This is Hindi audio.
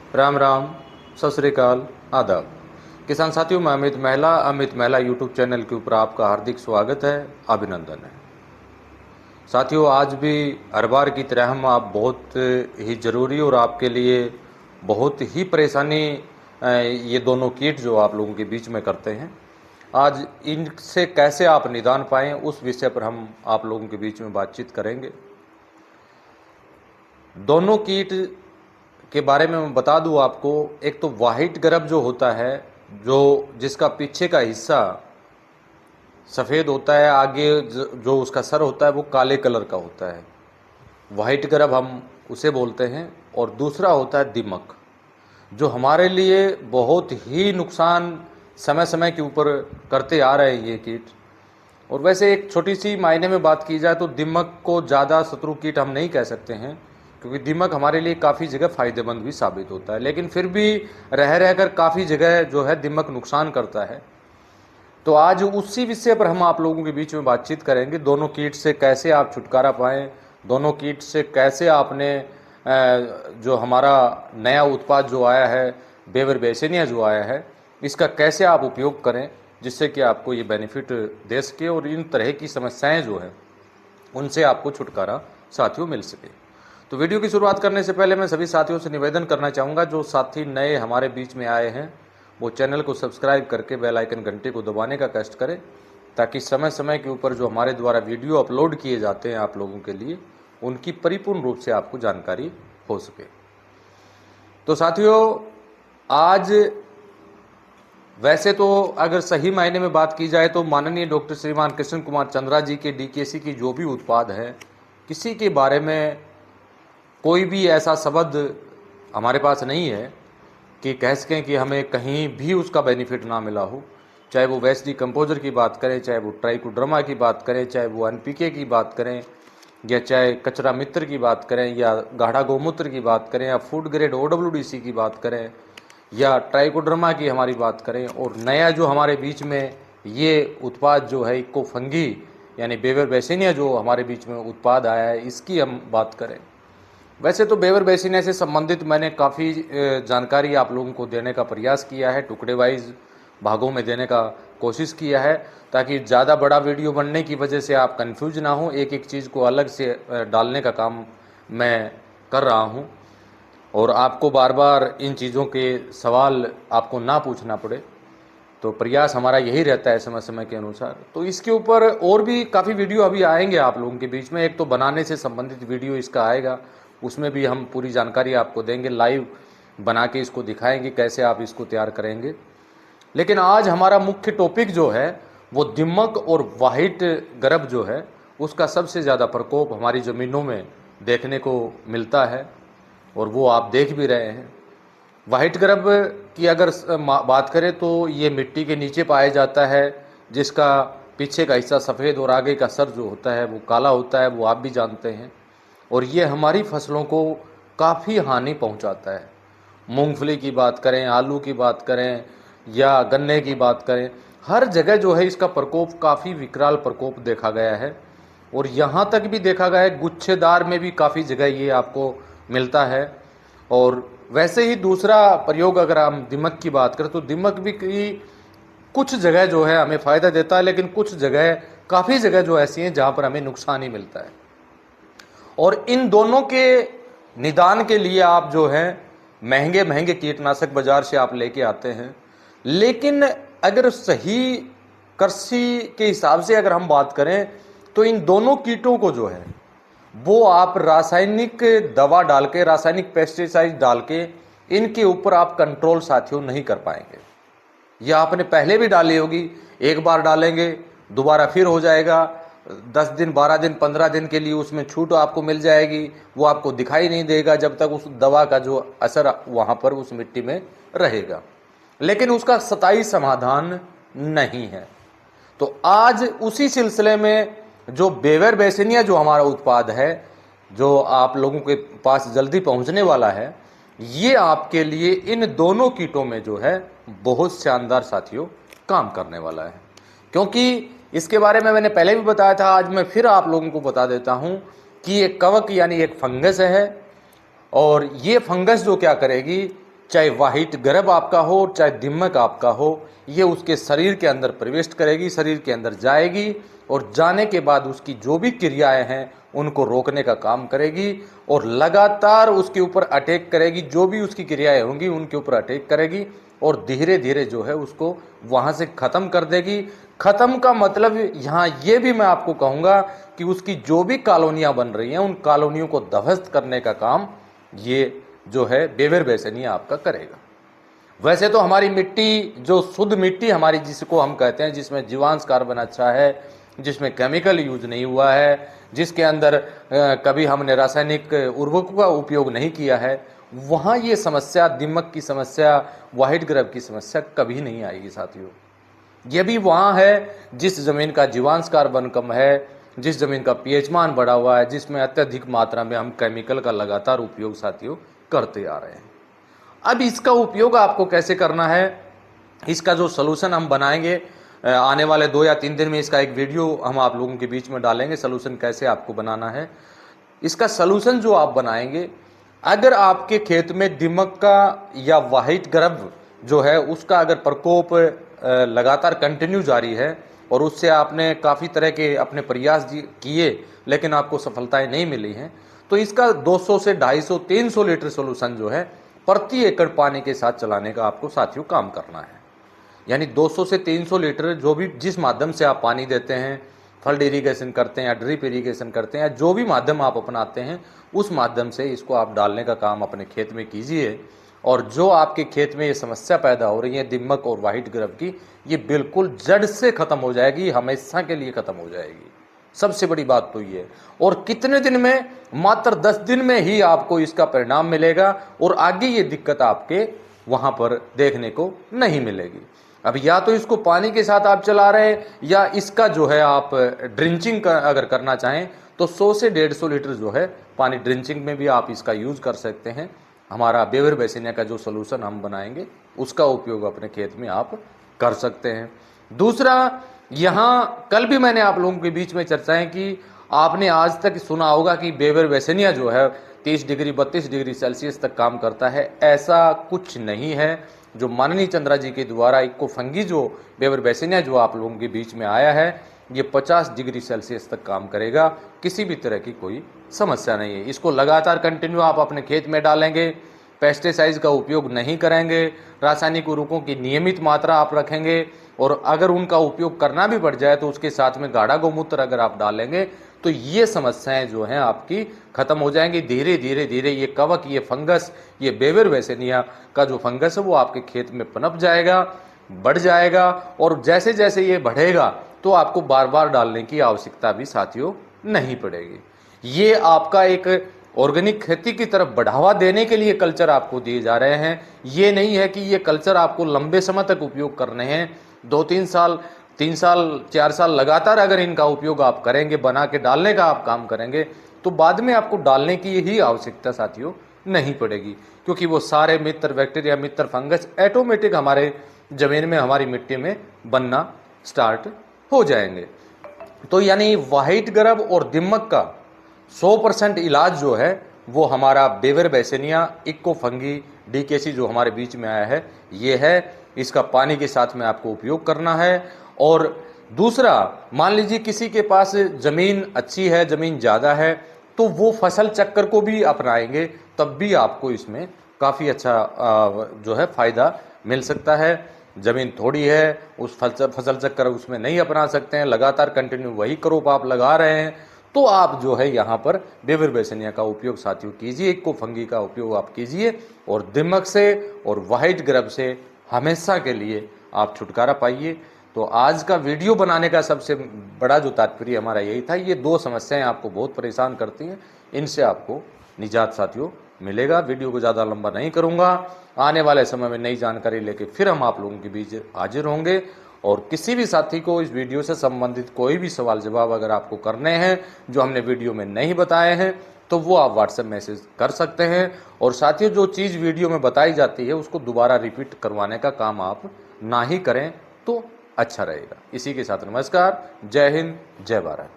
राम राम, सत श्री अकाल, आदाब। किसान साथियों, मैं अमित महिला यूट्यूब चैनल के ऊपर आपका हार्दिक स्वागत है, अभिनंदन है। साथियों, आज भी हर बार की तरह हम आप बहुत ही ज़रूरी और आपके लिए बहुत ही परेशानी ये दोनों किट जो आप लोगों के बीच में करते हैं, आज इनसे कैसे आप निदान पाएं उस विषय पर हम आप लोगों के बीच में बातचीत करेंगे। दोनों कीट के बारे में मैं बता दूं आपको। एक तो वाइट ग्रब जो होता है, जो जिसका पीछे का हिस्सा सफ़ेद होता है, आगे जो उसका सर होता है वो काले कलर का होता है, वाइट ग्रब हम उसे बोलते हैं। और दूसरा होता है दीमक, जो हमारे लिए बहुत ही नुकसान समय समय के ऊपर करते आ रहे हैं ये कीट। और वैसे एक छोटी सी मायने में बात की जाए तो दीमक को ज़्यादा शत्रु कीट हम नहीं कह सकते हैं, क्योंकि दीमक हमारे लिए काफ़ी जगह फ़ायदेमंद भी साबित होता है, लेकिन फिर भी रह रहकर काफ़ी जगह जो है दीमक नुकसान करता है। तो आज उसी विषय पर हम आप लोगों के बीच में बातचीत करेंगे। दोनों कीट से कैसे आप छुटकारा पाएँ, दोनों कीट से कैसे आपने जो हमारा नया उत्पाद जो आया है, बेवर बेसिनिया जो आया है, इसका कैसे आप उपयोग करें जिससे कि आपको ये बेनिफिट दे सके और इन तरह की समस्याएं जो है उनसे आपको छुटकारा साथियों मिल सके। तो वीडियो की शुरुआत करने से पहले मैं सभी साथियों से निवेदन करना चाहूँगा, जो साथी नए हमारे बीच में आए हैं वो चैनल को सब्सक्राइब करके बेल आइकन घंटे को दबाने का कष्ट करें, ताकि समय समय के ऊपर जो हमारे द्वारा वीडियो अपलोड किए जाते हैं आप लोगों के लिए, उनकी परिपूर्ण रूप से आपको जानकारी हो सके। तो साथियों, आज वैसे तो अगर सही मायने में बात की जाए तो माननीय डॉक्टर श्रीमान कृष्ण कुमार चंद्रा जी के डीकेसी की जो भी उत्पाद है, किसी के बारे में कोई भी ऐसा शब्द हमारे पास नहीं है कि कह सकें कि हमें कहीं भी उसका बेनिफिट ना मिला हो। चाहे वो वेस्ट डिकम्पोजर की बात करें, चाहे वो ट्राइकोडर्मा की बात करें, चाहे वो एनपीके की बात करें, या चाहे कचरा मित्र की बात करें, या गाढ़ा गौमूत्र की बात करें, या फूड ग्रेड ओडब्ल्यूडीसी की बात करें, या ट्राइकोडर्मा की हमारी बात करें, और नया जो हमारे बीच में ये उत्पाद जो है इको फंगी यानी बेवर बेसिनिया जो हमारे बीच में उत्पाद आया है, इसकी हम बात करें। वैसे तो बेवर बेसिनिया से संबंधित मैंने काफ़ी जानकारी आप लोगों को देने का प्रयास किया है, टुकड़े वाइज भागों में देने का कोशिश किया है, ताकि ज़्यादा बड़ा वीडियो बनने की वजह से आप कंफ्यूज ना हो। एक एक चीज़ को अलग से डालने का काम मैं कर रहा हूं, और आपको बार बार इन चीज़ों के सवाल आपको ना पूछना पड़े, तो प्रयास हमारा यही रहता है समय समय के अनुसार। तो इसके ऊपर और भी काफ़ी वीडियो अभी आएंगे आप लोगों के बीच में। एक तो बनाने से संबंधित वीडियो इसका आएगा, उसमें भी हम पूरी जानकारी आपको देंगे, लाइव बना के इसको दिखाएंगे कैसे आप इसको तैयार करेंगे। लेकिन आज हमारा मुख्य टॉपिक जो है वो दीमक और वाइट ग्रब जो है उसका सबसे ज़्यादा प्रकोप हमारी ज़मीनों में देखने को मिलता है, और वो आप देख भी रहे हैं। वाइट ग्रब की अगर बात करें तो ये मिट्टी के नीचे पाया जाता है, जिसका पीछे का हिस्सा सफ़ेद और आगे का सर जो होता है वो काला होता है, वो आप भी जानते हैं। और ये हमारी फसलों को काफ़ी हानि पहुंचाता है। मूंगफली की बात करें, आलू की बात करें, या गन्ने की बात करें, हर जगह जो है इसका प्रकोप काफ़ी विकराल प्रकोप देखा गया है। और यहाँ तक भी देखा गया है गुच्छेदार में भी काफ़ी जगह ये आपको मिलता है। और वैसे ही दूसरा प्रयोग अगर हम दीमक की बात करें तो दीमक भी की कुछ जगह जो है हमें फ़ायदा देता है, लेकिन कुछ जगह काफ़ी जगह जो ऐसी हैं जहाँ पर हमें नुकसान ही मिलता है। और इन दोनों के निदान के लिए आप जो है महंगे महंगे कीटनाशक बाजार से आप लेके आते हैं, लेकिन अगर सही कृषि के हिसाब से अगर हम बात करें तो इन दोनों कीटों को जो है वो आप रासायनिक दवा डाल के, रासायनिक पेस्टिसाइड डाल के इनके ऊपर आप कंट्रोल साथियों नहीं कर पाएंगे। यह आपने पहले भी डाली होगी, एक बार डालेंगे दोबारा फिर हो जाएगा, 10 दिन 12 दिन 15 दिन के लिए उसमें छूट आपको मिल जाएगी, वो आपको दिखाई नहीं देगा जब तक उस दवा का जो असर वहाँ पर उस मिट्टी में रहेगा, लेकिन उसका स्थायी समाधान नहीं है। तो आज उसी सिलसिले में जो बेवर बेसिनिया जो हमारा उत्पाद है, जो आप लोगों के पास जल्दी पहुंचने वाला है, ये आपके लिए इन दोनों कीटों में जो है बहुत शानदार साथियों काम करने वाला है। क्योंकि इसके बारे में मैंने पहले भी बताया था, आज मैं फिर आप लोगों को बता देता हूं कि एक कवक यानी एक फंगस है, और ये फंगस जो क्या करेगी, चाहे वाहिट गर्भ आपका हो चाहे दिमक आपका हो, ये उसके शरीर के अंदर प्रवेश करेगी, शरीर के अंदर जाएगी और जाने के बाद उसकी जो भी क्रियाएं हैं उनको रोकने का काम करेगी और लगातार उसके ऊपर अटैक करेगी। जो भी उसकी क्रियाएं होंगी उनके ऊपर अटैक करेगी और धीरे धीरे जो है उसको वहां से खत्म कर देगी। खत्म का मतलब यहाँ ये भी मैं आपको कहूँगा कि उसकी जो भी कॉलोनियाँ बन रही हैं उन कॉलोनियों को ध्वस्त करने का काम ये जो है बेवर बेसिनिया आपका करेगा। वैसे तो हमारी मिट्टी, जो शुद्ध मिट्टी हमारी जिसको हम कहते हैं, जिसमें जीवांश कार्बन अच्छा है, जिसमें केमिकल यूज नहीं हुआ है, जिसके अंदर कभी हमने रासायनिक उर्वरकों का उपयोग नहीं किया है, वहाँ ये समस्या, दिमक की समस्या, वाहिट ग्रब की समस्या कभी नहीं आएगी साथियों। ये भी वहाँ है जिस ज़मीन का जीवांश कार्बन कम है, जिस ज़मीन का पीएच मान बढ़ा हुआ है, जिसमें अत्यधिक मात्रा में हम केमिकल का लगातार उपयोग साथियों करते आ रहे हैं। अब इसका उपयोग आपको कैसे करना है, इसका जो सलूशन हम बनाएंगे आने वाले 2 या 3 दिन में, इसका एक वीडियो हम आप लोगों के बीच में डालेंगे, सलूशन कैसे आपको बनाना है। इसका सलूशन जो आप बनाएंगे, अगर आपके खेत में दिमक का या वाहिट गर्भ जो है उसका अगर प्रकोप लगातार कंटिन्यू जारी है और उससे आपने काफ़ी तरह के अपने प्रयास किए लेकिन आपको सफलताएं नहीं मिली हैं, तो इसका 200 से 250 300 लीटर सोल्यूशन जो है प्रति एकड़ पानी के साथ चलाने का आपको साथियों काम करना है। यानी 200 से 300 लीटर जो भी, जिस माध्यम से आप पानी देते हैं, फल्ड इरीगेशन करते हैं या ड्रिप इरीगेशन करते हैं या जो भी माध्यम आप अपनाते हैं, उस माध्यम से इसको आप डालने का काम अपने खेत में कीजिए। और जो आपके खेत में ये समस्या पैदा हो रही है दिमक और वाहिट ग्रब की, ये बिल्कुल जड़ से खत्म हो जाएगी, हमेशा के लिए खत्म हो जाएगी। सबसे बड़ी बात तो ये। और कितने दिन में? मात्र 10 दिन में ही आपको इसका परिणाम मिलेगा और आगे ये दिक्कत आपके वहां पर देखने को नहीं मिलेगी। अब या तो इसको पानी के साथ आप चला रहे हैं या इसका जो है आप ड्रिंचिंग अगर करना चाहें तो 100 से 150 लीटर जो है पानी ड्रिंचिंग में भी आप इसका यूज कर सकते हैं। हमारा बेवर बेसिनिया का जो सोल्यूशन हम बनाएंगे उसका उपयोग अपने खेत में आप कर सकते हैं। दूसरा, यहाँ कल भी मैंने आप लोगों के बीच में चर्चाएं की, आपने आज तक सुना होगा कि बेवर बेसिनिया जो है 30 डिग्री 32 डिग्री सेल्सियस तक काम करता है। ऐसा कुछ नहीं है। जो माननीय चंद्रा जी के द्वारा इको फंगी जो बेवर बेसिनिया जो आप लोगों के बीच में आया है, ये 50 डिग्री सेल्सियस तक काम करेगा, किसी भी तरह की कोई समस्या नहीं है। इसको लगातार कंटिन्यू आप अपने खेत में डालेंगे, पेस्टिसाइड्स का उपयोग नहीं करेंगे, रासायनिक उर्वरकों की नियमित मात्रा आप रखेंगे और अगर उनका उपयोग करना भी पड़ जाए तो उसके साथ में गाढ़ा गौमूत्र अगर आप डालेंगे तो ये समस्याएं जो हैं आपकी खत्म हो जाएंगी। धीरे धीरे धीरे ये कवक, ये फंगस, ये बेवर बेसिनिया का जो फंगस है वो आपके खेत में पनप जाएगा, बढ़ जाएगा और जैसे जैसे ये बढ़ेगा तो आपको बार बार डालने की आवश्यकता भी साथियों नहीं पड़ेगी। ये आपका एक ऑर्गेनिक खेती की तरफ बढ़ावा देने के लिए कल्चर आपको दिए जा रहे हैं। ये नहीं है कि ये कल्चर आपको लंबे समय तक उपयोग करने हैं। 2-3 साल, 3 साल, 4 साल लगातार अगर इनका उपयोग आप करेंगे, बना के डालने का आप काम करेंगे, तो बाद में आपको डालने की ही आवश्यकता साथियों नहीं पड़ेगी, क्योंकि वो सारे मित्र बैक्टीरिया, मित्र फंगस ऑटोमेटिक हमारे जमीन में, हमारी मिट्टी में बनना स्टार्ट हो जाएंगे। तो यानी वाहिट ग्रब और दिमक का 100% इलाज जो है वो हमारा बेवर बेसिनिया इको फंगी डीकेसी जो हमारे बीच में आया है ये है। इसका पानी के साथ में आपको उपयोग करना है। और दूसरा, मान लीजिए किसी के पास ज़मीन अच्छी है, ज़मीन ज़्यादा है, तो वो फसल चक्कर को भी अपनाएंगे, तब भी आपको इसमें काफ़ी अच्छा जो है फ़ायदा मिल सकता है। ज़मीन थोड़ी है, उस फसल चक्कर उसमें नहीं अपना सकते हैं, लगातार कंटिन्यू वही क्रॉप आप लगा रहे हैं, तो आप जो है यहाँ पर बेवर बेसिनिया का उपयोग साथियों कीजिए, इको फंगी का उपयोग आप कीजिए और दिमक से और वाहिट ग्रब से हमेशा के लिए आप छुटकारा पाइए। तो आज का वीडियो बनाने का सबसे बड़ा जो तात्पर्य हमारा यही था। ये 2 समस्याएं आपको बहुत परेशान करती हैं, इनसे आपको निजात साथियों मिलेगा। वीडियो को ज़्यादा लंबा नहीं करूँगा। आने वाले समय में नई जानकारी लेके फिर हम आप लोगों के बीच हाजिर होंगे। और किसी भी साथी को इस वीडियो से संबंधित कोई भी सवाल जवाब अगर आपको करने हैं जो हमने वीडियो में नहीं बताए हैं तो वो आप व्हाट्सएप मैसेज कर सकते हैं। और साथियों, जो चीज़ वीडियो में बताई जाती है उसको दोबारा रिपीट करवाने का काम आप ना ही करें तो अच्छा रहेगा। इसी के साथ नमस्कार, जय हिंद, जय भारत।